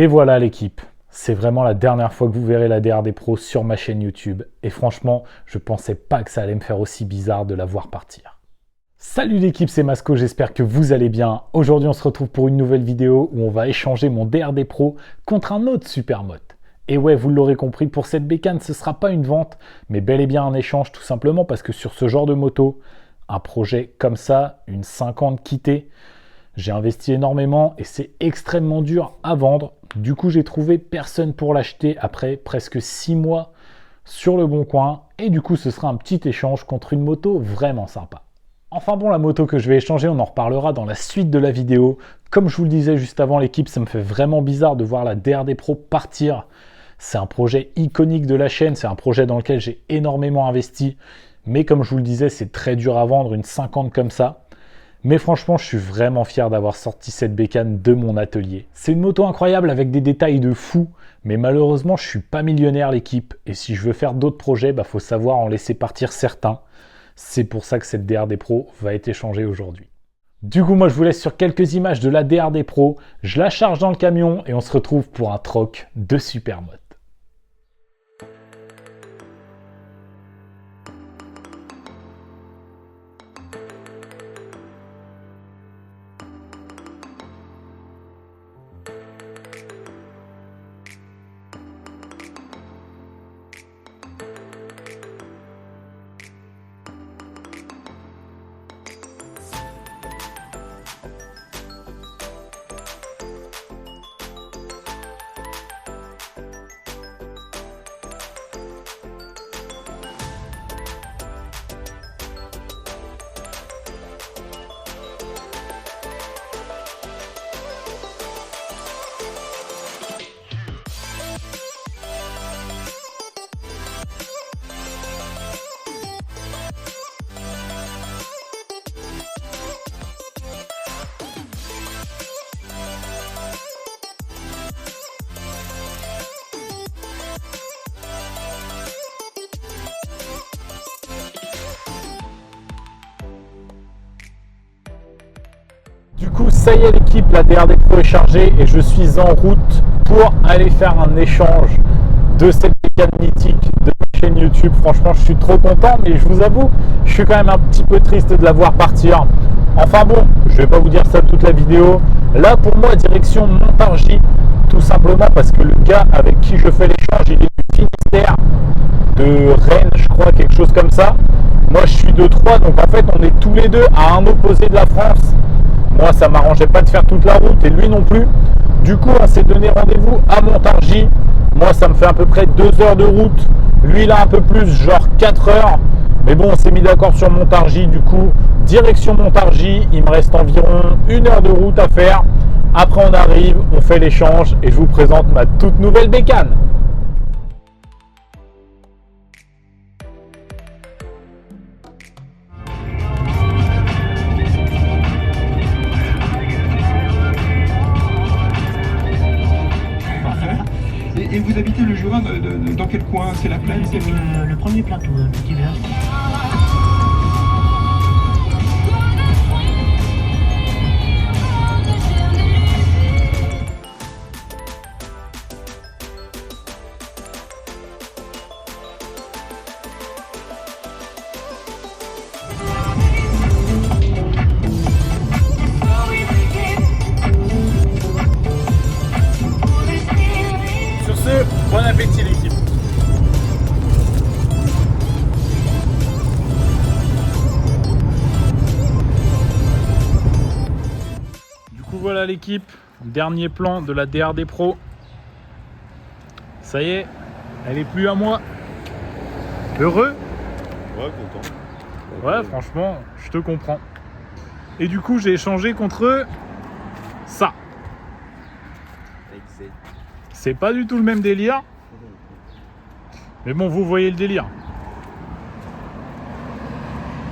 Et voilà l'équipe, c'est vraiment la dernière fois que vous verrez la DRD Pro sur ma chaîne YouTube. Et franchement, je pensais pas que ça allait me faire aussi bizarre de la voir partir. Salut l'équipe, c'est Masco, j'espère que vous allez bien. Aujourd'hui on se retrouve pour une nouvelle vidéo où on va échanger mon DRD Pro contre un autre Supermoto. Et ouais, vous l'aurez compris, pour cette bécane, ce ne sera pas une vente, mais bel et bien un échange tout simplement parce que sur ce genre de moto, un projet comme ça, une 50 quittée, j'ai investi énormément et c'est extrêmement dur à vendre. Du coup, j'ai trouvé personne pour l'acheter après presque 6 mois sur le bon coin. Et du coup, ce sera un petit échange contre une moto vraiment sympa. Enfin bon, la moto que je vais échanger, on en reparlera dans la suite de la vidéo. Comme je vous le disais juste avant, l'équipe, ça me fait vraiment bizarre de voir la DRD Pro partir. C'est un projet iconique de la chaîne, c'est un projet dans lequel j'ai énormément investi. Mais comme je vous le disais, c'est très dur à vendre, une 50 comme ça. Mais franchement, je suis vraiment fier d'avoir sorti cette bécane de mon atelier. C'est une moto incroyable avec des détails de fou, mais malheureusement, je suis pas millionnaire l'équipe. Et si je veux faire d'autres projets, faut savoir en laisser partir certains. C'est pour ça que cette DRD Pro va être échangée aujourd'hui. Du coup, moi, je vous laisse sur quelques images de la DRD Pro. Je la charge dans le camion et on se retrouve pour un troc de Supermoto. Du coup, ça y est l'équipe, la DRD Pro est chargée et je suis en route pour aller faire un échange de cette bécane mythique de ma chaîne YouTube. Franchement, je suis trop content, mais je vous avoue, je suis quand même un petit peu triste de la voir partir. Enfin bon, je vais pas vous dire ça toute la vidéo. Là, pour moi, direction Montargis, tout simplement parce que le gars avec qui je fais l'échange, il est du Finistère, de Rennes, je crois, quelque chose comme ça. Moi, je suis de Troyes, donc en fait, on est tous les deux à un opposé de la France. Moi, ça m'arrangeait pas de faire toute la route et lui non plus. Du coup, on s'est donné rendez-vous à Montargis. Moi, ça me fait à peu près 2 heures de route. Lui, il a un peu plus, genre 4 heures. Mais bon, on s'est mis d'accord sur Montargis. Du coup, direction Montargis. Il me reste environ 1 heure de route à faire. Après, on arrive, on fait l'échange et je vous présente ma toute nouvelle bécane. Et vous habitez le Jura dans quel coin? C'est la plaine? C'est le premier plateau, un petit village. Bon appétit l'équipe. Du coup voilà l'équipe, dernier plan de la DRD Pro. Ça y est, elle est plus à moi. Heureux? Ouais, content. Ouais, franchement, je te comprends. Et du coup j'ai échangé contre ça. C'est pas du tout le même délire. Mais bon, vous voyez le délire.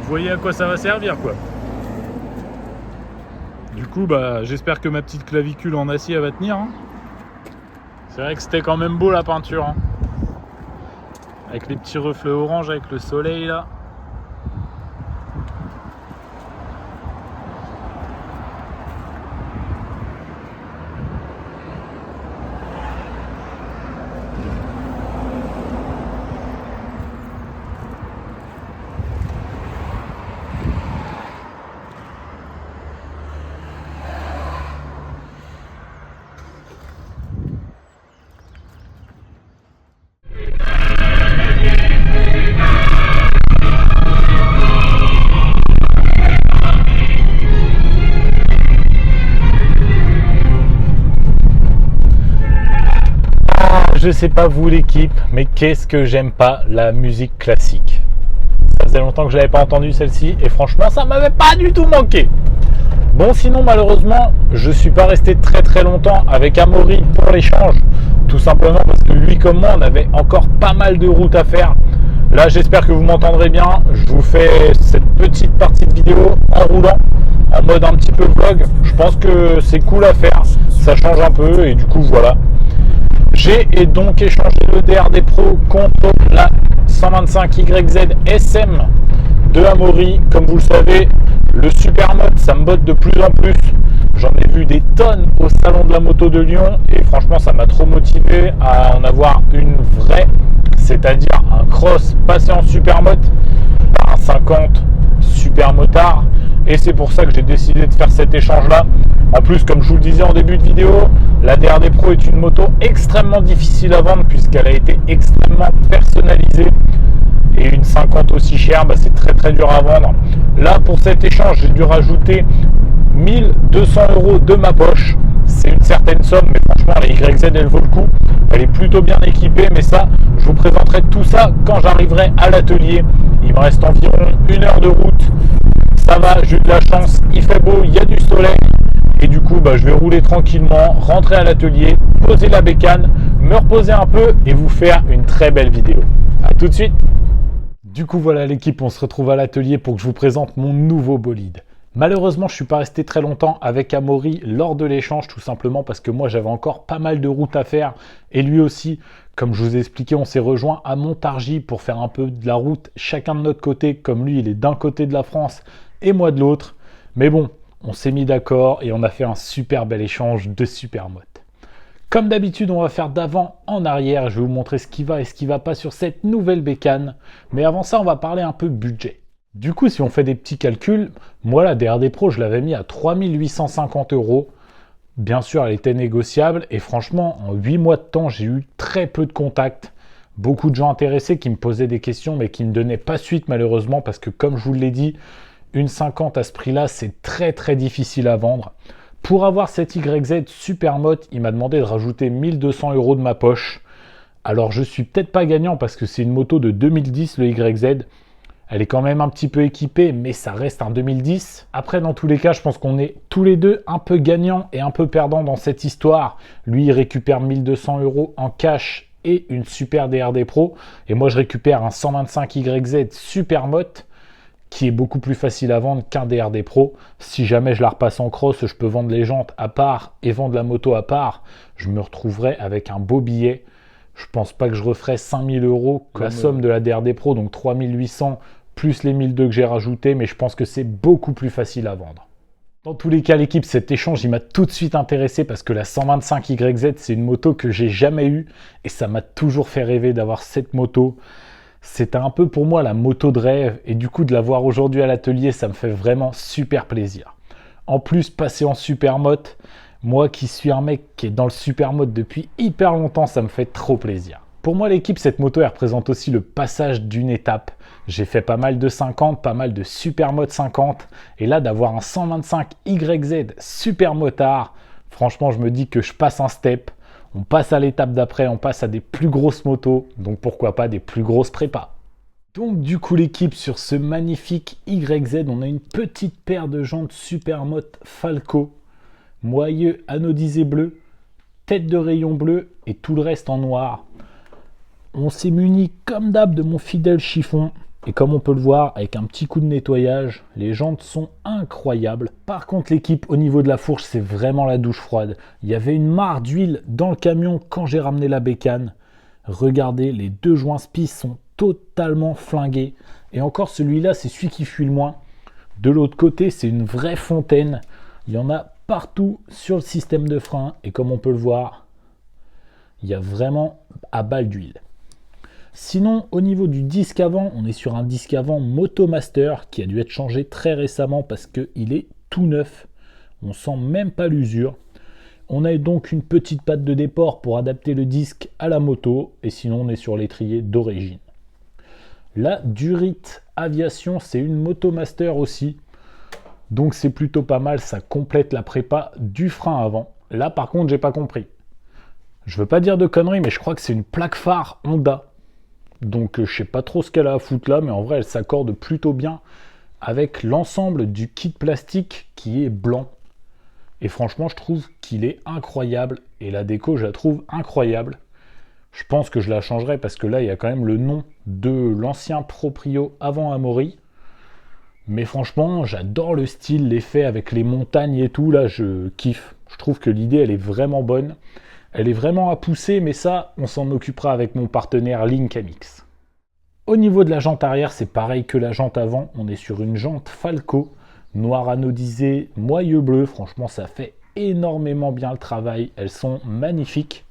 Vous voyez à quoi ça va servir, quoi. Du coup, j'espère que ma petite clavicule en acier elle va tenir. Hein. C'est vrai que c'était quand même beau la peinture. Hein. Avec les petits reflets orange, avec le soleil là. je sais pas vous l'équipe, mais qu'est-ce que j'aime pas la musique classique. Ça faisait longtemps que je l'avais pas entendu celle-ci et franchement ça m'avait pas du tout manqué. Bon, sinon malheureusement je suis pas resté très longtemps avec Amaury pour l'échange, tout simplement parce que lui comme moi on avait encore pas mal de routes à faire. Là j'espère que vous m'entendrez bien, je vous fais cette petite partie de vidéo en roulant, en mode un petit peu vlog. Je pense que c'est cool à faire, ça change un peu et du coup voilà. J'ai donc échangé le DRD Pro contre la 125YZ SM de Amaury. Comme vous le savez, le Supermod, ça me botte de plus en plus. J'en ai vu des tonnes au salon de la moto de Lyon et franchement, ça m'a trop motivé à en avoir une vraie, c'est-à-dire un cross passé en Supermod par un 50 Supermotard. Et c'est pour ça que j'ai décidé de faire cet échange-là. En plus, comme je vous le disais en début de vidéo, la DRD Pro est une moto extrêmement difficile à vendre puisqu'elle a été extrêmement personnalisée. Et une 50 aussi chère, c'est très dur à vendre. Là, pour cet échange, j'ai dû rajouter 1200 € de ma poche. C'est une certaine somme, mais franchement, la YZ, elle vaut le coup. Elle est plutôt bien équipée, mais ça, je vous présenterai tout ça quand j'arriverai à l'atelier. Il me reste environ 1 heure de route. Ça va, j'ai eu de la chance, il fait beau, il y a du soleil. Et du coup, je vais rouler tranquillement, rentrer à l'atelier, poser la bécane, me reposer un peu et vous faire une très belle vidéo. A tout de suite. Du coup, voilà l'équipe, on se retrouve à l'atelier pour que je vous présente mon nouveau bolide. Malheureusement, je ne suis pas resté très longtemps avec Amaury lors de l'échange, tout simplement parce que moi, j'avais encore pas mal de routes à faire. Et lui aussi, comme je vous ai expliqué, on s'est rejoint à Montargis pour faire un peu de la route chacun de notre côté, comme lui, il est d'un côté de la France et moi de l'autre. Mais bon, on s'est mis d'accord et on a fait un super bel échange de Supermod. Comme d'habitude, on va faire d'avant en arrière. Je vais vous montrer ce qui va et ce qui ne va pas sur cette nouvelle bécane. Mais avant ça, on va parler un peu budget. Du coup, si on fait des petits calculs, moi, la DRD Pro, je l'avais mis à 3 850 €. Bien sûr, elle était négociable. Et franchement, en 8 mois de temps, j'ai eu très peu de contacts. Beaucoup de gens intéressés qui me posaient des questions, mais qui ne donnaient pas suite, malheureusement, parce que comme je vous l'ai dit, une 50 à ce prix-là, c'est très difficile à vendre. Pour avoir cette YZ Supermod, il m'a demandé de rajouter 1200 € de ma poche. Alors je suis peut-être pas gagnant parce que c'est une moto de 2010, le YZ. Elle est quand même un petit peu équipée, mais ça reste un 2010. Après, dans tous les cas, je pense qu'on est tous les deux un peu gagnants et un peu perdants dans cette histoire. Lui, il récupère 1200 € en cash et une super DRD Pro. Et moi, je récupère un 125 YZ Supermod, qui est beaucoup plus facile à vendre qu'un DRD Pro. Si jamais je la repasse en cross, je peux vendre les jantes à part et vendre la moto à part. Je me retrouverai avec un beau billet. Je pense pas que je referai 5000 € comme la somme de la DRD Pro, donc 3800 plus les 1200 que j'ai rajoutés, mais je pense que c'est beaucoup plus facile à vendre. Dans tous les cas, l'équipe, cet échange, il m'a tout de suite intéressé parce que la 125 YZ, c'est une moto que j'ai jamais eue et ça m'a toujours fait rêver d'avoir cette moto. C'était un peu pour moi la moto de rêve et du coup de la voir aujourd'hui à l'atelier, ça me fait vraiment super plaisir. En plus, passer en Supermod, moi qui suis un mec qui est dans le Supermod depuis hyper longtemps, ça me fait trop plaisir. Pour moi, l'équipe, cette moto, elle représente aussi le passage d'une étape. J'ai fait pas mal de 50, pas mal de Supermod 50 et là, d'avoir un 125 YZ Supermotard, franchement, je me dis que je passe un step. On passe à l'étape d'après, on passe à des plus grosses motos, donc pourquoi pas des plus grosses prépas. Donc du coup l'équipe, sur ce magnifique YZ, on a une petite paire de jantes Supermod Falco, moyeu anodisé bleu, tête de rayon bleu et tout le reste en noir. On s'est muni comme d'hab de mon fidèle chiffon. Et comme on peut le voir, avec un petit coup de nettoyage, les jantes sont incroyables. Par contre, l'équipe, au niveau de la fourche, c'est vraiment la douche froide. Il y avait une mare d'huile dans le camion quand j'ai ramené la bécane. Regardez, les deux joints spi sont totalement flingués. Et encore, celui-là, c'est celui qui fuit le moins. De l'autre côté, c'est une vraie fontaine. Il y en a partout sur le système de frein. Et comme on peut le voir, il y a vraiment à balle d'huile. Sinon, au niveau du disque avant, on est sur un disque avant Motomaster qui a dû être changé très récemment parce qu'il est tout neuf. On sent même pas l'usure. On a donc une petite patte de déport pour adapter le disque à la moto. Et sinon, on est sur l'étrier d'origine. La Durit Aviation, c'est une Motomaster aussi. Donc c'est plutôt pas mal, ça complète la prépa du frein avant. Là, par contre, j'ai pas compris. Je veux pas dire de conneries, mais je crois que c'est une plaque phare Honda. Donc je sais pas trop ce qu'elle a à foutre là, mais en vrai elle s'accorde plutôt bien avec l'ensemble du kit plastique qui est blanc. Et franchement je trouve qu'il est incroyable. Et la déco je la trouve incroyable. Je pense que je la changerai parce que là il y a quand même le nom de l'ancien proprio avant Amaury. Mais franchement j'adore le style, l'effet avec les montagnes et tout, là je kiffe. Je trouve que l'idée elle est vraiment bonne. Elle est vraiment à pousser, mais ça, on s'en occupera avec mon partenaire Link MX. Au niveau de la jante arrière, c'est pareil que la jante avant. On est sur une jante Falco, noir anodisé, moyeu bleu. Franchement, ça fait énormément bien le travail. Elles sont magnifiques.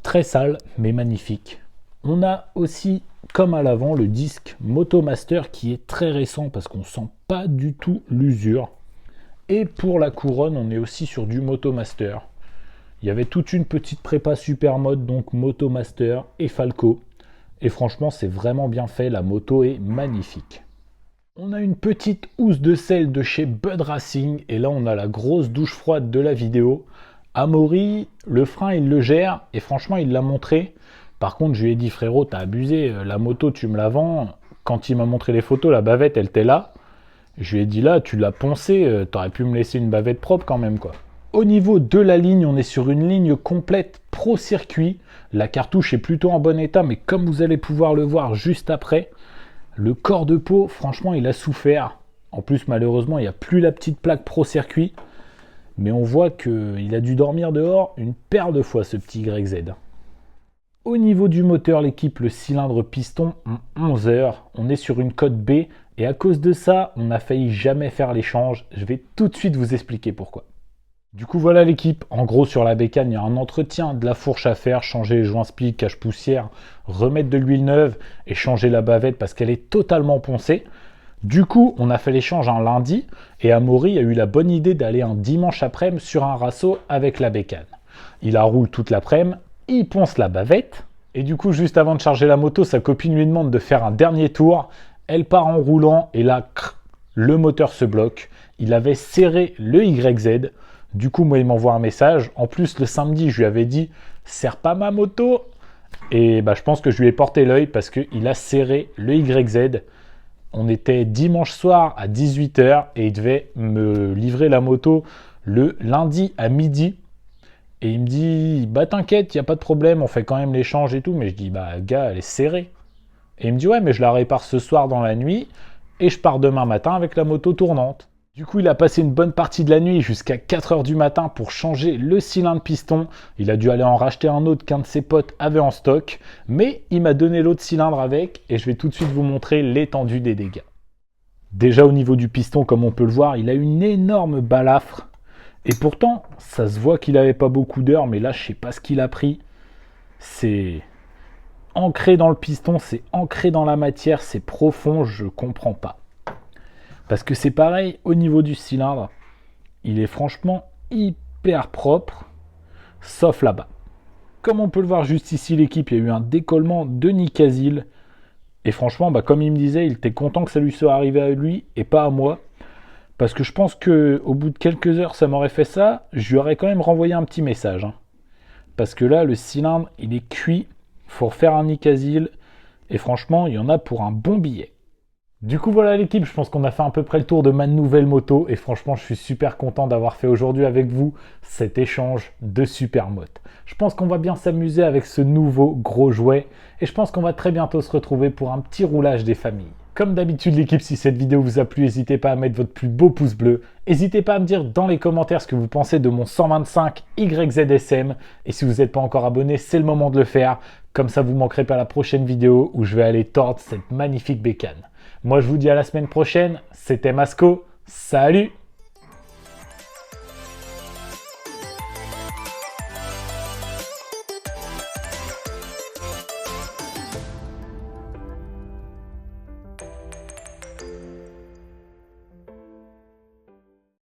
Très sales, mais magnifiques. On a aussi, comme à l'avant, le disque Motomaster qui est très récent parce qu'on ne sent pas du tout l'usure. Et pour la couronne, on est aussi sur du Motomaster. Il y avait toute une petite prépa super mode, donc Motomaster et Falco. Et franchement, c'est vraiment bien fait. La moto est magnifique. On a une petite housse de selle de chez Bud Racing. Et là, on a la grosse douche froide de la vidéo. Amaury, le frein, il le gère. Et franchement, il l'a montré. Par contre, je lui ai dit, frérot, t'as abusé. La moto, tu me la vends. Quand il m'a montré les photos, la bavette, elle était là. Je lui ai dit là, tu l'as poncé, t'aurais pu me laisser une bavette propre quand même quoi. Au niveau de la ligne, on est sur une ligne complète Pro Circuit. La cartouche est plutôt en bon état, mais comme vous allez pouvoir le voir juste après, le corps de peau, franchement, il a souffert. En plus, malheureusement, il n'y a plus la petite plaque Pro Circuit. Mais on voit qu'il a dû dormir dehors une paire de fois, ce petit YZ. Au niveau du moteur, l'équipe, le cylindre piston en 11 heures. On est sur une cote B. Et à cause de ça, on a failli jamais faire l'échange. Je vais tout de suite vous expliquer pourquoi. Du coup, voilà l'équipe. En gros, sur la bécane, il y a un entretien de la fourche à faire, changer les joints split, cache-poussière, remettre de l'huile neuve et changer la bavette parce qu'elle est totalement poncée. Du coup, on a fait l'échange un lundi et Amaury a eu la bonne idée d'aller un dimanche après-midi sur un rasso avec la bécane. Il la roule toute l'après-midi, il ponce la bavette et du coup, juste avant de charger la moto, sa copine lui demande de faire un dernier tour. Elle part en roulant et là, le moteur se bloque. Il avait serré le YZ. Du coup, moi, il m'envoie un message. En plus, le samedi, je lui avais dit « serre pas ma moto ». Et bah, je pense que je lui ai porté l'œil parce qu'il a serré le YZ. On était dimanche soir à 18 h et il devait me livrer la moto le lundi à midi. Et il me dit « bah t'inquiète, il n'y a pas de problème, on fait quand même l'échange et tout ». Mais je dis « bah gars, elle est serrée ». Et il me dit « ouais, mais je la répare ce soir dans la nuit et je pars demain matin avec la moto tournante ». Du coup, il a passé une bonne partie de la nuit jusqu'à 4 h du matin pour changer le cylindre piston. Il a dû aller en racheter un autre qu'un de ses potes avait en stock. Mais il m'a donné l'autre cylindre avec et je vais tout de suite vous montrer l'étendue des dégâts. Déjà au niveau du piston, comme on peut le voir, il a une énorme balafre. Et pourtant, ça se voit qu'il n'avait pas beaucoup d'heures, mais là, je ne sais pas ce qu'il a pris. C'est ancré dans le piston, c'est ancré dans la matière, c'est profond, je comprends pas. Parce que c'est pareil au niveau du cylindre, il est franchement hyper propre, sauf là-bas. Comme on peut le voir juste ici, l'équipe, il y a eu un décollement de Nicasil. Et franchement, bah, comme il me disait, il était content que ça lui soit arrivé à lui et pas à moi. Parce que je pense qu'au bout de quelques heures, ça m'aurait fait ça, je lui aurais quand même renvoyé un petit message. Parce que là, le cylindre, il est cuit. Il faut refaire un Nicasil. Et franchement, il y en a pour un bon billet. Du coup, voilà l'équipe. Je pense qu'on a fait à peu près le tour de ma nouvelle moto. Et franchement, je suis super content d'avoir fait aujourd'hui avec vous cet échange de super motos. Je pense qu'on va bien s'amuser avec ce nouveau gros jouet. Et je pense qu'on va très bientôt se retrouver pour un petit roulage des familles. Comme d'habitude l'équipe, si cette vidéo vous a plu, n'hésitez pas à mettre votre plus beau pouce bleu. N'hésitez pas à me dire dans les commentaires ce que vous pensez de mon 125 YZSM. Et si vous n'êtes pas encore abonné, c'est le moment de le faire. Comme ça, vous ne manquerez pas la prochaine vidéo où je vais aller tordre cette magnifique bécane. Moi, je vous dis à la semaine prochaine. C'était Masco. Salut!